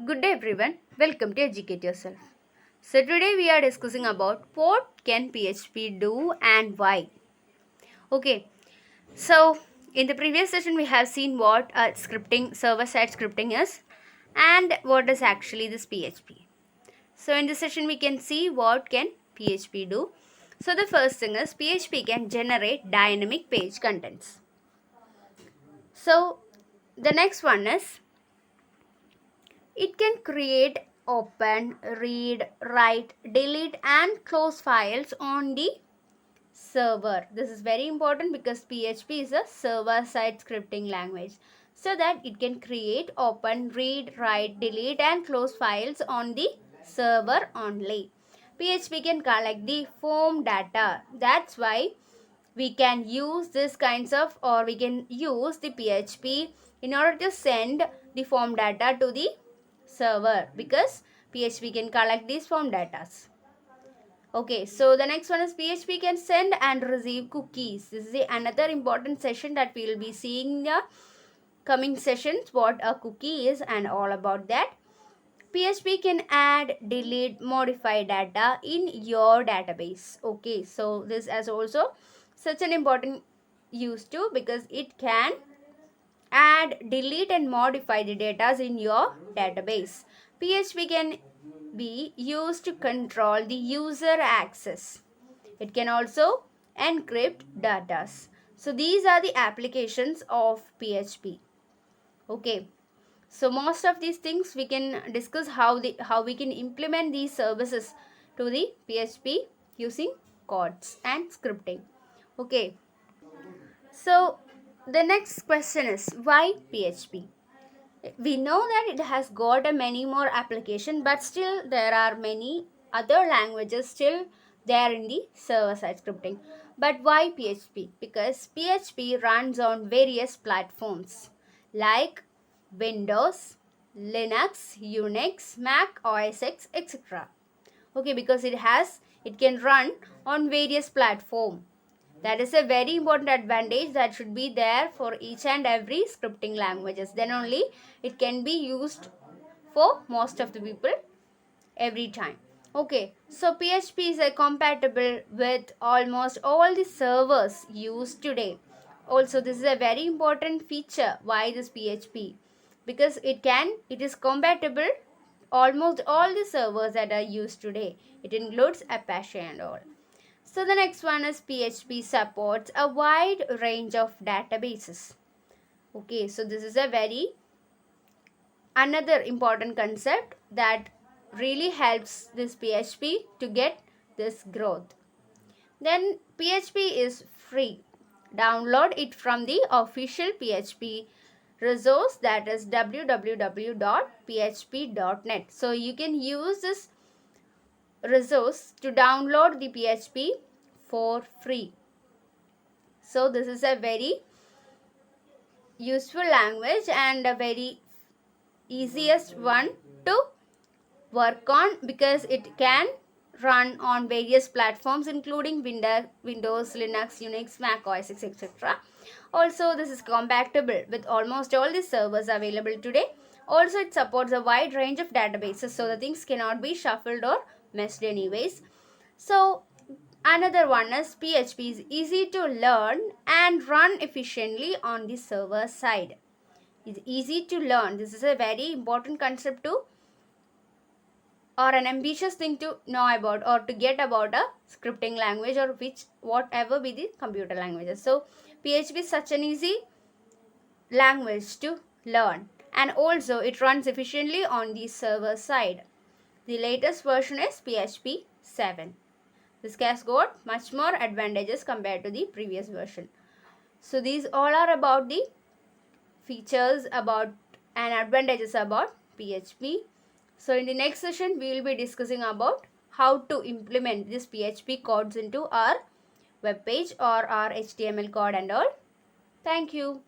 Good day everyone, welcome to Educate Yourself. So today we are discussing about what can PHP do and why. Okay, so in the previous session we have seen what server-side scripting is and what is actually this PHP. So in this session we can see what can PHP do. So the first thing is PHP can generate dynamic page contents. So the next one is it can create, open, read, write, delete and close files on the server. This is very important because PHP is a server-side scripting language. So that it can create, open, read, write, delete and close files on the server only. PHP can collect the form data. That's why we can use this kinds of, or we can use the PHP in order to send the form data to the server, because PHP can collect these form data. Okay, so the next one is PHP can send and receive cookies. This is another important session that we will be seeing in the coming sessions, what a cookie is and all about that. PHP can add, delete, modify data in your database. Okay, so this is also such an important use too, because it can add, delete and modify the data in your database. PHP can be used to control the user access. It can also encrypt data. So these are the applications of PHP. Okay. So most of these things we can discuss how we can implement these services to the PHP using codes and scripting. Okay. So the next question is why PHP? We know that it has got a many more application, but still there are many other languages still there in the server-side scripting. But why PHP? Because PHP runs on various platforms like Windows, Linux, Unix, Mac OS X, etc. Okay, because it can run on various platforms. That is a very important advantage that should be there for each and every scripting languages. Then only it can be used for most of the people every time. Okay, so PHP is compatible with almost all the servers used today. Also, this is a very important feature. Why this PHP? Because it is compatible almost all the servers that are used today. It includes Apache and all. So the next one is PHP supports a wide range of databases. Okay, so this is a very another important concept that really helps this PHP to get this growth. Then PHP is free. Download it from the official PHP resource, that is www.php.net. So you can use this resource to download the PHP for free. So this is a very useful language and a very easiest one to work on, because it can run on various platforms including Windows, Linux, Unix, Mac OS X, etc. Also, this is compatible with almost all the servers available today. Also, it supports a wide range of databases, so the things cannot be shuffled or messed anyways. So another one is PHP is easy to learn and run efficiently on the server side. It's easy to learn. This is a very important concept to, or an ambitious thing to know about or to get about a scripting language, or whatever be the computer languages. So PHP is such an easy language to learn, and also it runs efficiently on the server side. The latest version is PHP 7. This has got much more advantages compared to the previous version. So these all are about the features about and advantages about PHP. So in the next session we will be discussing about how to implement this PHP codes into our web page or our HTML code and all. Thank you.